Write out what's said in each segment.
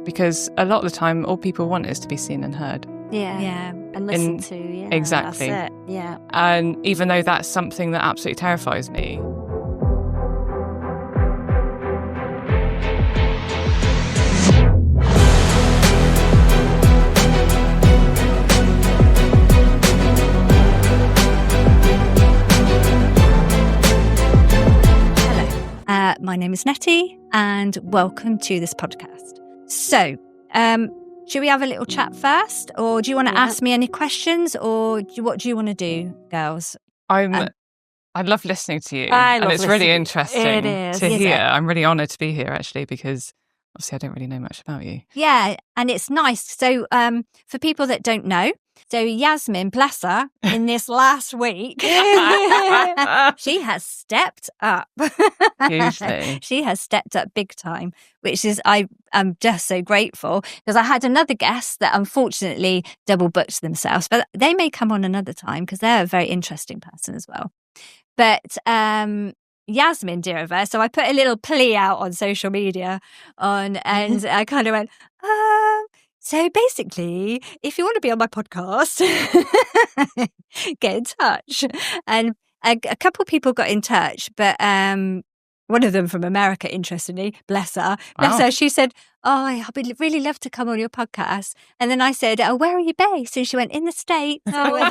because a lot of the time, all people want is to be seen and heard. Yeah. And listened to. Yeah. Exactly. That's it. Yeah. And even though that's something that absolutely terrifies me. My name is Nettie, and welcome to this podcast. So, should we have a little chat first, or do you want to ask me any questions, or what do you want to do, girls? I love listening to you, and it's really interesting to hear. It? I'm really honoured to be here, actually, because obviously I don't really know much about you. Yeah, and it's nice. So, for people that don't know, so Yazmin, bless her, in this last week, she has stepped up. Hugely. She has stepped up big time, which is, I'm just so grateful, because I had another guest that unfortunately double booked themselves, but they may come on another time because they're a very interesting person as well. But Yazmin, dear of her, so I put a little plea out on social media and I kind of went, so basically, if you want to be on my podcast, get in touch. And a couple of people got in touch, but one of them from America, interestingly, bless her, she said, I would really love to come on your podcast. And then I said, where are you based? And she went, in the States. Can you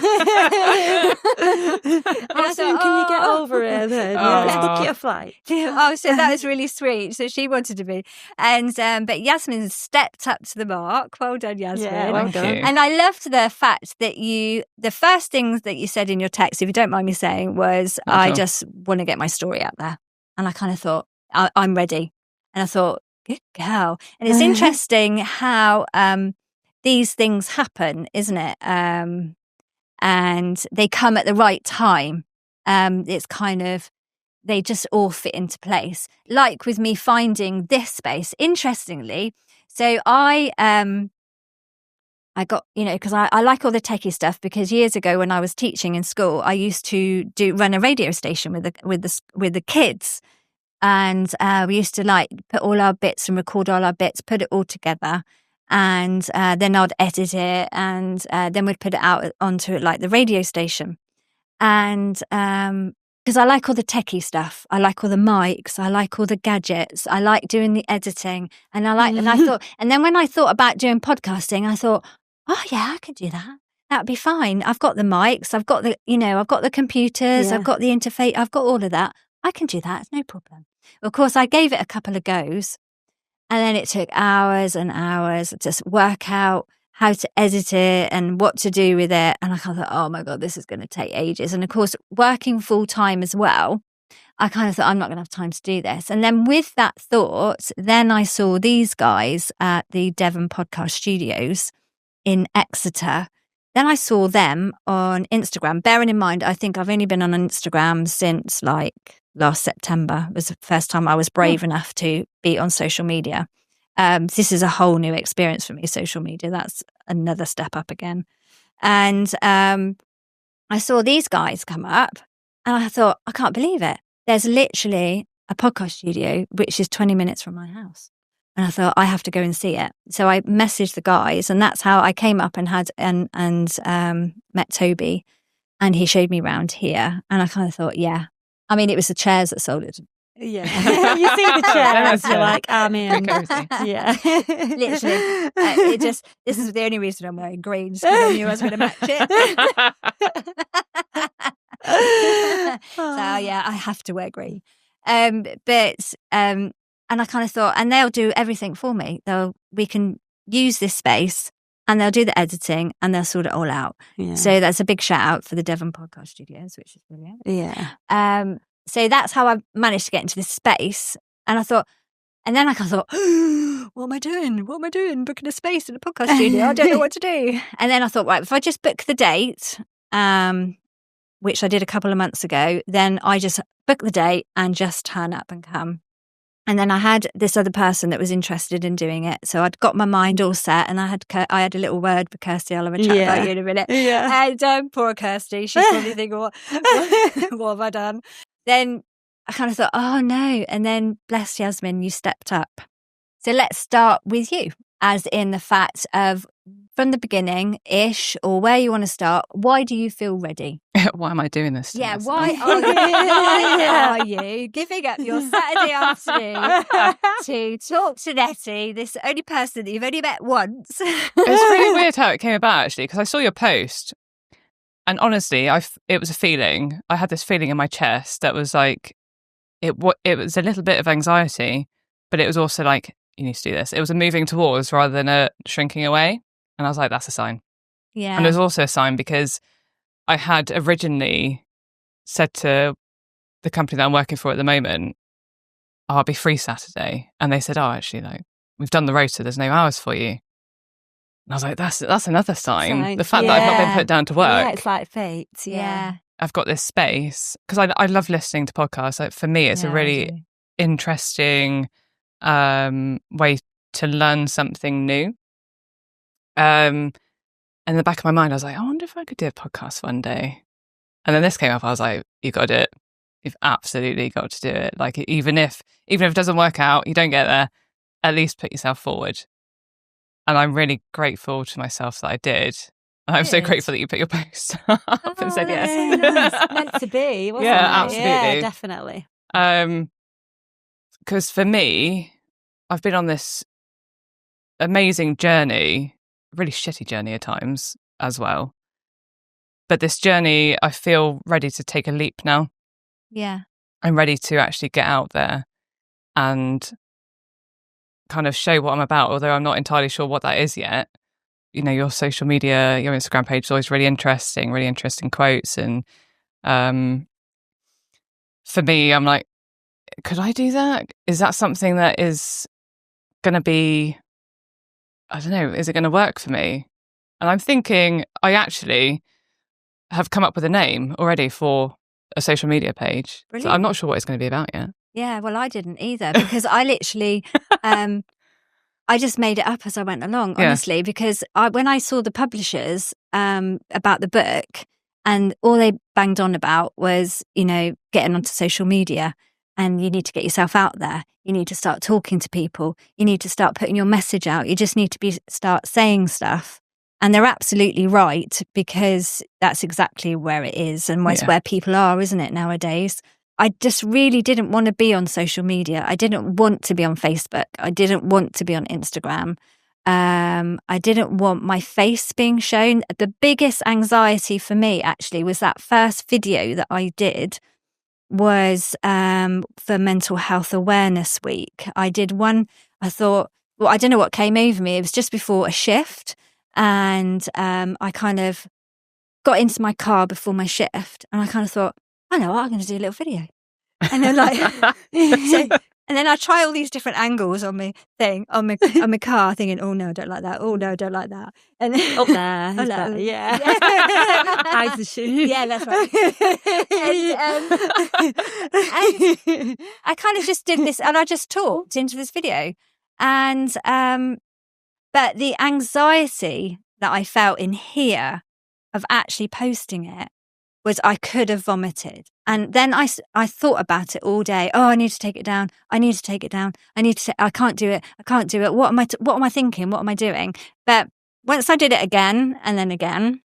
get over it then? Let's book you a flight. So that was really sweet. So she wanted to be. And but Yazmin stepped up to the mark. Well done, Yazmin. Yeah, well done. And I loved the fact that the first things that you said in your text, if you don't mind me saying, was, I just want to get my story out there. And I kind of thought, I'm ready. And I thought, good girl. And it's interesting how these things happen, isn't it? And they come at the right time. It's kind of, they just all fit into place. Like with me finding this space, interestingly. So I got, because I like all the techie stuff, because years ago when I was teaching in school, I used to run a radio station with the kids. And we used to put all our bits and record all our bits, put it all together. And then I'd edit it, and then we'd put it out onto the radio station. And because I like all the techie stuff, I like all the mics, I like all the gadgets, I like doing the editing, and and I thought, and then when I thought about doing podcasting, I thought, oh yeah, I could do that. That'd be fine. I've got the mics, I've got the, I've got the computers, I've got the interface, I've got all of that. I can do that. It's no problem. Of course, I gave it a couple of goes, and then it took hours and hours to just work out how to edit it and what to do with it. And I kind of thought, oh my God, this is going to take ages. And of course, working full time as well, I kind of thought, I'm not going to have time to do this. And then with that thought, then I saw these guys at the Devon Podcast Studios in Exeter. Then I saw them on Instagram. Bearing in mind, I think I've only been on Instagram since last September. It was the first time I was brave enough to be on social media. This is a whole new experience for me, social media. That's another step up again. And I saw these guys come up, and I thought, I can't believe it. There's literally a podcast studio, which is 20 minutes from my house. And I thought, I have to go and see it. So I messaged the guys, and that's how I came up and met Toby, and he showed me around here. And I kind of thought, yeah. I mean, it was the chairs that sold it. Yeah. You see the chairs, you're like, I'm in. Yeah. Literally. This is the only reason I'm wearing green, because I knew I was going to match it. So yeah, I have to wear green. And I kind of thought, and they'll do everything for me. We can use this space, and they'll do the editing, and they'll sort it all out. Yeah. So that's a big shout out for the Devon Podcast Studios, which is brilliant. Yeah. So that's how I managed to get into this space. And I thought, and then I kind of thought, what am I doing? What am I doing? Booking a space in a podcast studio? I don't know what to do. And then I thought, right, if I just book the date, which I did a couple of months ago, then I just book the date and just turn up and come. And then I had this other person that was interested in doing it. So I'd got my mind all set, and I had a little word for Kirsty. I'll have a chat about you in a minute. Yeah. And poor Kirsty, she's probably thinking, what have I done? Then I kind of thought, oh no. And then bless Yazmin, you stepped up. So let's start with you. as in the fact of from the beginning-ish or where you want to start, why do you feel ready? Why am I doing this? To Yeah, myself? why are you giving up your Saturday afternoon to talk to Nettie, this only person that you've only met once? It's really weird how it came about, actually, because I saw your post, and honestly, it was a feeling. I had this feeling in my chest that was like, it was a little bit of anxiety, but it was also like, you need to do this. It was a moving towards rather than a shrinking away. And I was like, that's a sign. Yeah. And it was also a sign because I had originally said to the company that I'm working for at the moment, oh, I'll be free Saturday. And they said, oh, actually, like, we've done the rota. There's no hours for you. And I was like, that's another sign. The fact that I've not been put down to work. Yeah, it's like fate. Yeah. I've got this space because I love listening to podcasts. Like, for me, it's a really interesting way to learn something new. In the back of my mind, I was like, I wonder if I could do a podcast one day. And then this came up, I was like, you got to do it. You've absolutely got to do it. Like, even if it doesn't work out, you don't get there, at least put yourself forward. And I'm really grateful to myself that I did. And I'm so grateful that you put your post up and said yes. Nice. Meant to be, wasn't it? Absolutely. Yeah, definitely. Because for me, I've been on this amazing journey, really shitty journey at times as well. But this journey, I feel ready to take a leap now. Yeah. I'm ready to actually get out there and kind of show what I'm about, although I'm not entirely sure what that is yet. You know, your social media, your Instagram page is always really interesting quotes. And for me, I'm like, could I do that? Is that something that is going to be, I don't know, is it going to work for me? And I'm thinking I actually have come up with a name already for a social media page. Brilliant. So I'm not sure what it's going to be about yet. Yeah, well, I didn't either because I literally, I just made it up as I went along, honestly, because when I saw the publishers about the book and all they banged on about was, you know, getting onto social media and you need to get yourself out there. You need to start talking to people. You need to start putting your message out. You just need to start saying stuff. And they're absolutely right because that's exactly where it is and it's where people are, isn't it, nowadays? I just really didn't want to be on social media. I didn't want to be on Facebook. I didn't want to be on Instagram. I didn't want my face being shown. The biggest anxiety for me actually was that first video that I did was for Mental Health Awareness Week. I did one, I thought, well, I don't know what came over me. It was just before a shift. And I kind of got into my car before my shift and I kind of thought, I know what, I'm going to do a little video. And then and then I try all these different angles on my thing, on my car, thinking, oh no, I don't like that. Oh no, I don't like that. And then up there, like, yeah. Eyes the shoe. Yeah, that's right. and I kind of just did this and I just talked into this video. And but the anxiety that I felt in here of actually posting it was I could have vomited. And then I thought about it all day. Oh, I need to take it down. I need to take it down. I can't do it. I can't do it. What am I thinking? What am I doing? But once I did it again and then again,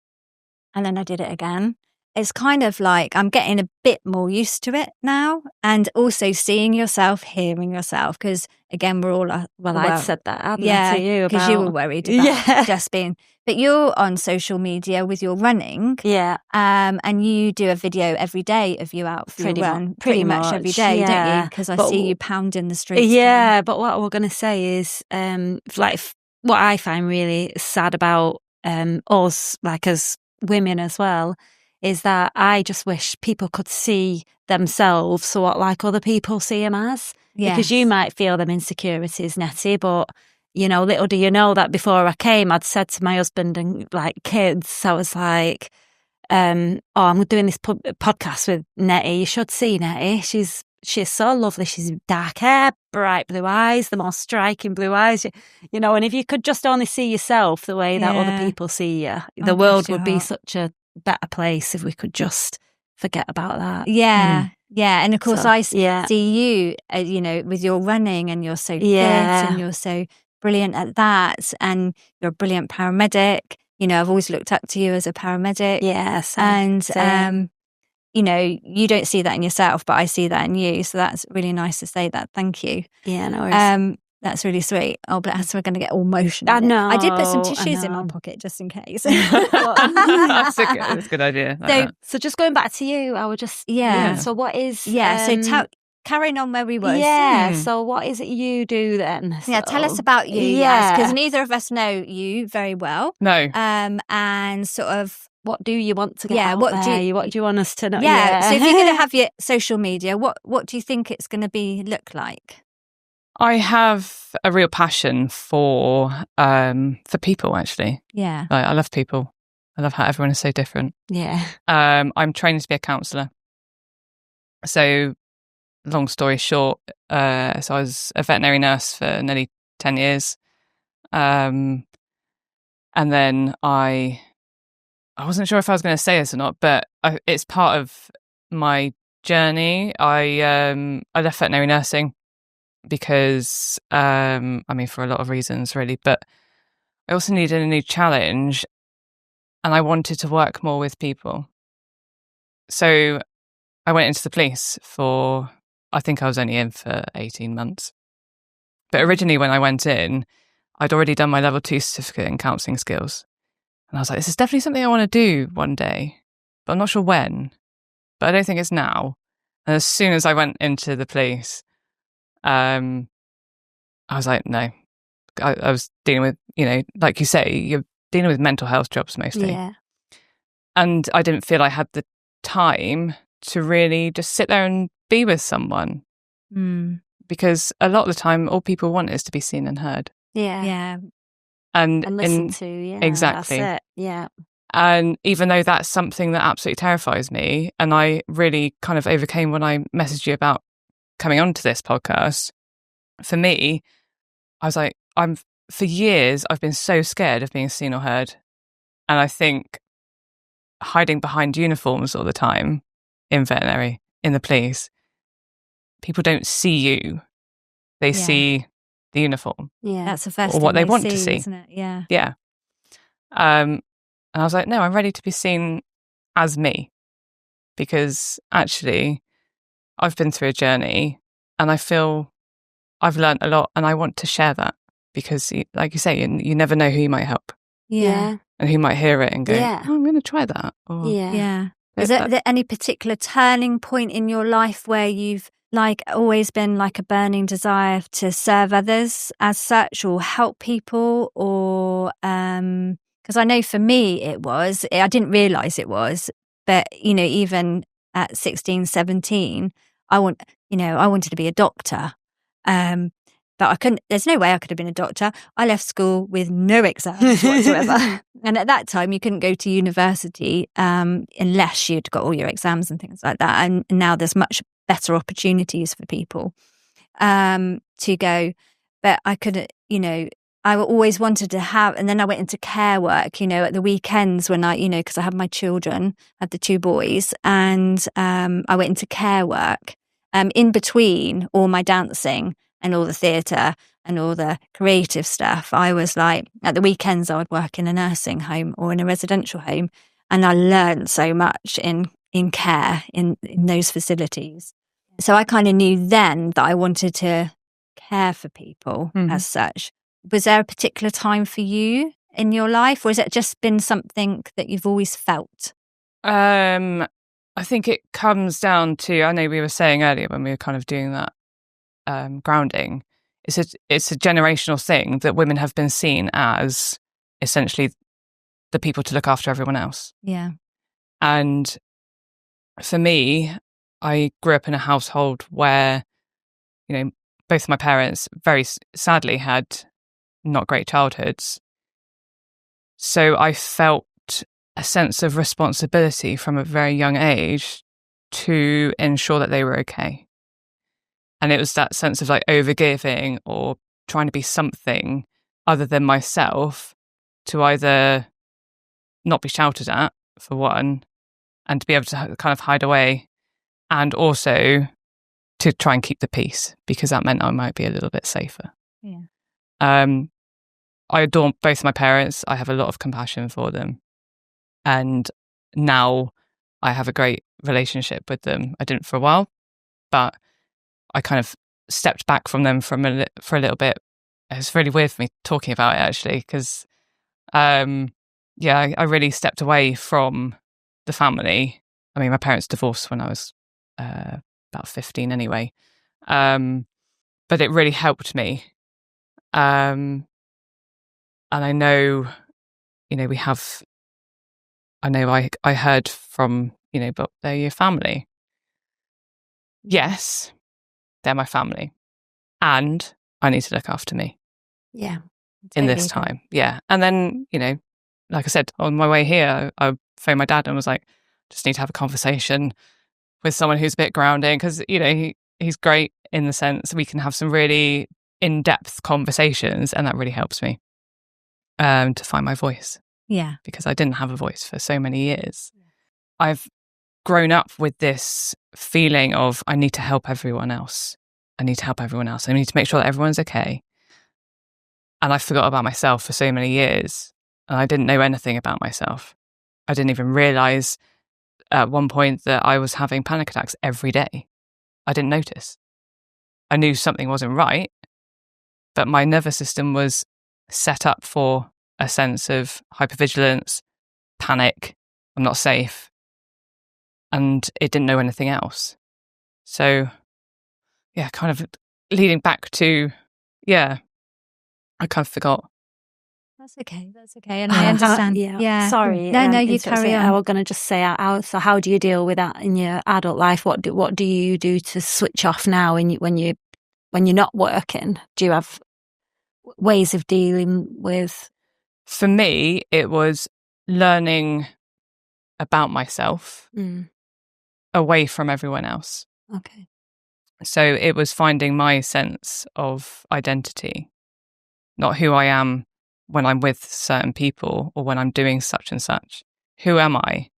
and then I did it again, it's kind of like I'm getting a bit more used to it now. And also seeing yourself, hearing yourself. Because again, we're all, I'd said that, hadn't yeah, I, to you because you were worried about just being, but you're on social media with your running. Yeah. And you do a video every day of you out for your run, pretty much every day, don't you? Because I see you pounding the streets. Yeah, but what we're going to say is, like, what I find really sad about us, like as women as well, is that I just wish people could see themselves so what like other people see them as. Yes. Because you might feel them insecurities, Nettie, but, you know, little do you know that before I came, I'd said to my husband and like kids, I was like, oh, I'm doing this podcast with Nettie. You should see Nettie. She's so lovely. She's dark hair, bright blue eyes, the most striking blue eyes, you know, and if you could just only see yourself the way that other people see you, the world would be such a better place if we could just forget about that. Yeah. Yeah. And of course, I see you, you know, with your running and you're so fit and you're so brilliant at that, and you're a brilliant paramedic. You know, I've always looked up to you as a paramedic. Yes. And you know, you don't see that in yourself, but I see that in you. So that's really nice to say that. Thank you. Yeah, no worries. That's really sweet. Oh, bless, we're going to get all emotional. I know. I did put some tissues in my pocket just in case. That's a good idea. So just going back to you, I would just... Yeah. So what is... so carrying on where we was. Yeah, so what is it you do then? Yeah, tell us about you. Yeah. Because neither of us know you very well. No. And sort of... What do you want to get out what there? What do you want us to know? Yeah. So if you're going to have your social media, what do you think it's going to look like? I have a real passion for people, actually. Yeah. I love people. I love how everyone is so different. Yeah. I'm training to be a counsellor. So, long story short, so I was a veterinary nurse for nearly 10 years. And then I wasn't sure if I was going to say this or not, but it's part of my journey. I left veterinary nursing because, for a lot of reasons, really, but I also needed a new challenge and I wanted to work more with people. So I went into the police I think I was only in for 18 months. But originally when I went in, I'd already done my level 2 certificate in counselling skills. And I was like, this is definitely something I want to do one day, but I'm not sure when. But I don't think it's now. And as soon as I went into the police, I was like, no. I was dealing with, like you say, you're dealing with mental health jobs mostly. Yeah. And I didn't feel I had the time to really just sit there and be with someone. Because a lot of the time, all people want is to be seen and heard. Yeah. Yeah. And listen to, yeah. Exactly. That's it. Yeah. And even though that's something that absolutely terrifies me, and I really kind of overcame when I messaged you about coming onto this podcast, for me, I was like, for years, I've been so scared of being seen or heard. And I think hiding behind uniforms all the time in veterinary, in the police, people don't see you. They see the uniform. Yeah. That's the first or what thing they want to see. Isn't it? Yeah. Yeah. And I was like, no, I'm ready to be seen as me, because actually I've been through a journey and I feel I've learned a lot and I want to share that, because like you say, you never know who you might help. Yeah. And who might hear it and go, oh, I'm going to try that. Or, yeah. Is there any particular turning point in your life where you've always been a burning desire to serve others as such, or help people, or because I know for me I didn't realise it was, but even at 16, 17, I wanted to be a doctor. But I couldn't, there's no way I could have been a doctor. I left school with no exams whatsoever. And at that time, you couldn't go to university unless you'd got all your exams and things like that. And now there's much better opportunities for people to go. But I couldn't, I always wanted to have, and then I went into care work, at the weekends when because I had my children, I had the 2 boys, and I went into care work in between all my dancing and all the theatre and all the creative stuff. I was at the weekends I would work in a nursing home or in a residential home, and I learned so much in care in those facilities. So I kind of knew then that I wanted to care for people as such. Was there a particular time for you in your life, or has it just been something that you've always felt? I think it comes down to, I know we were saying earlier when we were kind of doing that grounding, it's a generational thing that women have been seen as essentially the people to look after everyone else. Yeah. And for me, I grew up in a household where, both my parents very sadly had not great childhoods. So I felt a sense of responsibility from a very young age to ensure that they were okay. And it was that sense of overgiving or trying to be something other than myself, to either not be shouted at, for one, and to be able to kind of hide away, and also to try and keep the peace, because that meant I might be a little bit safer. Yeah. I adore both my parents. I have a lot of compassion for them. And now I have a great relationship with them. I didn't for a while, but I kind of stepped back from them for a little bit. It's really weird for me talking about it, actually, because, I really stepped away from the family. I mean, my parents divorced when I was about 15 anyway. But it really helped me. And I know, I heard from, but they're your family. Yes, they're my family. And I need to look after me. Yeah. In this time. Yeah. And then, like I said, on my way here, I phoned my dad and was like, just need to have a conversation with someone who's a bit grounding, because, he's great in the sense we can have some really in-depth conversations, and that really helps me to find my voice. Yeah. Because I didn't have a voice for so many years. I've grown up with this feeling of I need to help everyone else. I need to make sure that everyone's okay. And I forgot about myself for so many years. And I didn't know anything about myself. I didn't even realize at one point that I was having panic attacks every day. I didn't notice. I knew something wasn't right, but my nervous system was set up for a sense of hypervigilance, panic, I'm not safe, and it didn't know anything else. So, kind of leading back to, I kind of forgot. That's okay. And I understand. Yeah. Sorry. No, you carry on. I was going to just say, so how do you deal with that in your adult life? What do you do to switch off now when you're not working? Do you have ways of dealing with? For me, it was learning about myself away from everyone else. Okay. So it was finding my sense of identity, not who I am when I'm with certain people or when I'm doing such and such. Who am I?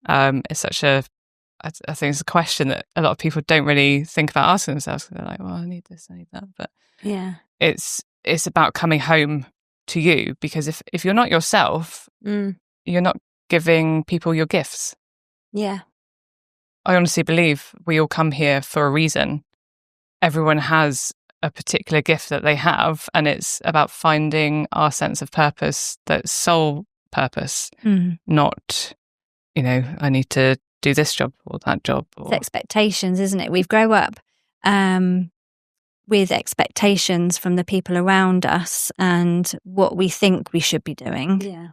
It's I think it's a question that a lot of people don't really think about asking themselves. They're like, well, I need this, I need that. But yeah, it's about coming home to you, because if you're not yourself, you're not giving people your gifts. Yeah. I honestly believe we all come here for a reason. Everyone has a particular gift that they have, and it's about finding our sense of purpose, that soul purpose, not, I need to do this job or that job. It's expectations, isn't it? We've grown up with expectations from the people around us and what we think we should be doing. Yeah.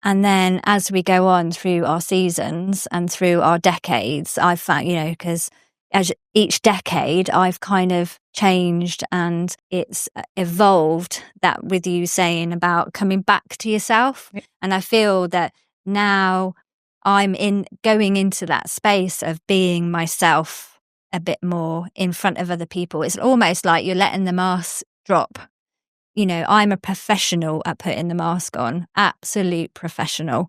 And then as we go on through our seasons and through our decades, I've found, because as each decade I've kind of changed, and it's evolved, that with you saying about coming back to yourself. Yeah. And I feel that now I'm going into that space of being myself a bit more in front of other people. It's almost like you're letting the mask drop. I'm a professional at putting the mask on, absolute professional.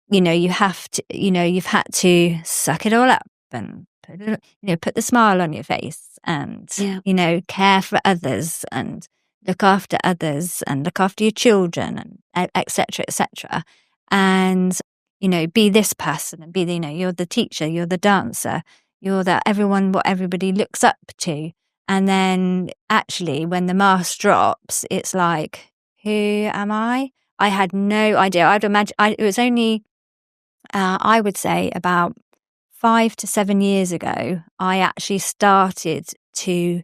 You have to, you've had to suck it all up and put the smile on your face and, care for others and look after others and look after your children and et cetera, and, be this person and be, you're the teacher, you're the dancer, you're what everybody looks up to. And then actually when the mask drops, it's like, who am I? I had no idea. I'd imagine it was only, I would say about 5 to 7 years ago, I actually started to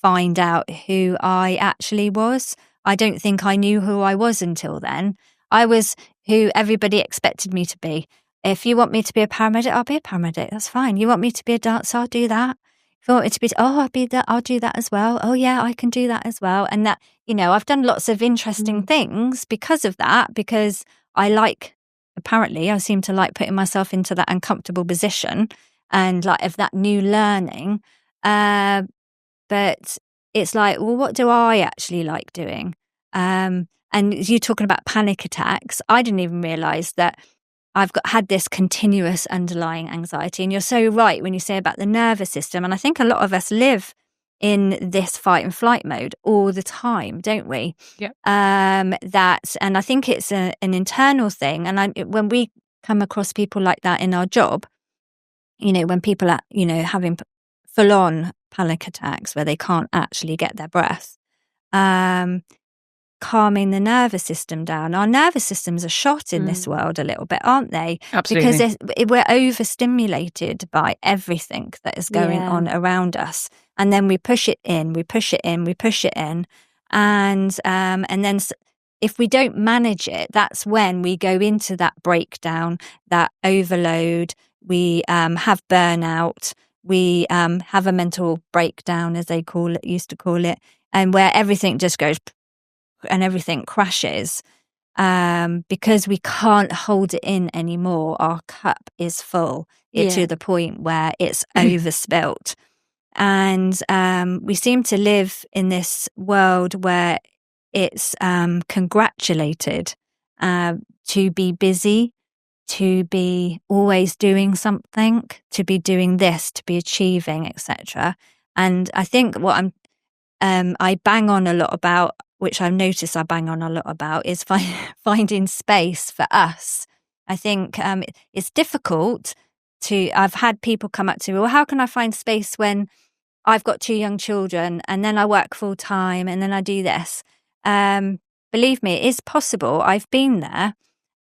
find out who I actually was. I don't think I knew who I was until then. I was who everybody expected me to be. If you want me to be a paramedic, I'll be a paramedic. That's fine. You want me to be a dancer, I'll do that. If you want me to be, I'll be that, I'll do that as well. Oh yeah, I can do that as well. And that, I've done lots of interesting things because of that, because apparently I seem to like putting myself into that uncomfortable position and like of that new learning. But it's like, well, what do I actually like doing? And you talking about panic attacks, I didn't even realize that I've had this continuous underlying anxiety. And you're so right when you say about the nervous system. And I think a lot of us live in this fight and flight mode all the time, don't we? Yep. And I think it's an internal thing. And when we come across people like that in our job, when people are, having full on panic attacks where they can't actually get their breath, calming the nervous system down. Our nervous systems are shot in this world a little bit, aren't they? Absolutely. Because we're overstimulated by everything that is going on around us. And then we push it in, we push it in, we push it in. And then if we don't manage it, that's when we go into that breakdown, that overload. We have burnout. We have a mental breakdown, as they used to call it, and where everything just goes and everything crashes because we can't hold it in anymore. Our cup is full to the point where it's overspilt. And we seem to live in this world where it's congratulated to be busy, to be always doing something, to be doing this, to be achieving, etc. And I think what I bang on a lot about, which I've noticed I bang on a lot about, is finding space for us. I think it's difficult I've had people come up to me, well, how can I find space when I've got 2 young children and then I work full time and then I do this? Believe me, it is possible. I've been there.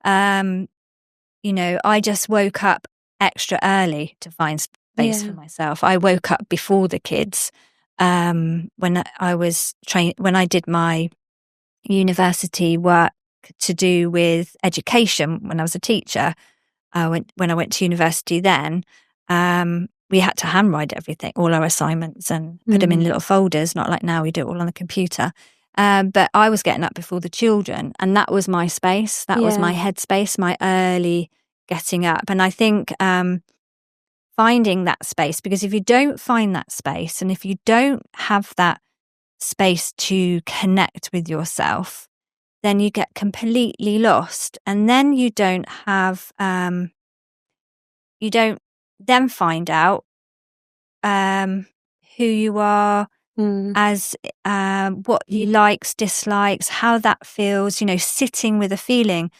I just woke up extra early to find space for myself. I woke up before the kids. When I did my university work to do with education when I was a teacher, when I went to university then, we had to handwrite everything, all our assignments, and put them in little folders, not like now we do it all on the computer. But I was getting up before the children, and that was my space. That was my headspace, my early getting up. And I think finding that space, because if you don't find that space and if you don't have that space to connect with yourself, then you get completely lost. And then you don't then find out who you are, as what you likes, dislikes, how that feels, sitting with a feeling.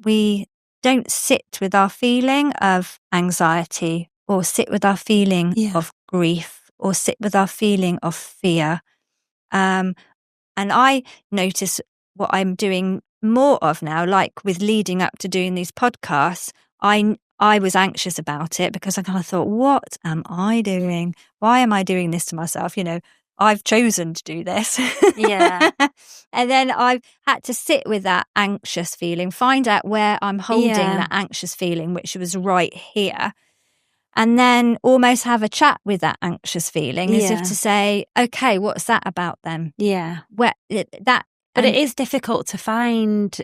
We don't sit with our feeling of anxiety, or sit with our feeling of grief, or sit with our feeling of fear. And I notice what I'm doing more of now, like with leading up to doing these podcasts, I was anxious about it because I kind of thought, what am I doing? Why am I doing this to myself? I've chosen to do this. Yeah. And then I've had to sit with that anxious feeling, find out where I'm holding that anxious feeling, which was right here. And then almost have a chat with that anxious feeling, as if to say, okay, what's that about then? Yeah. But it is difficult to find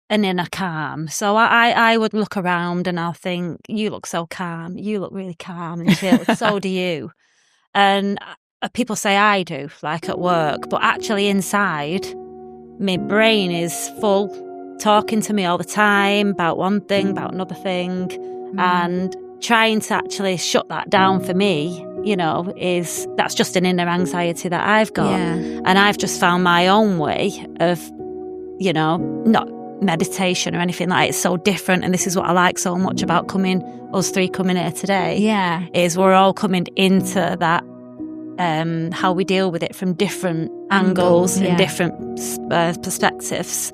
an inner calm. So I would look around and I'll think, you look so calm. You look really calm and chill. So do you. And people say I do, like at work. But actually inside, my brain is full, talking to me all the time about one thing, about another thing. And trying to actually shut that down for me, that's just an inner anxiety that I've got. Yeah. And I've just found my own way of, not meditation or anything like that. It's so different. And this is what I like so much about us 3 coming here today. Yeah. Is we're all coming into that, how we deal with it from different angles and different perspectives.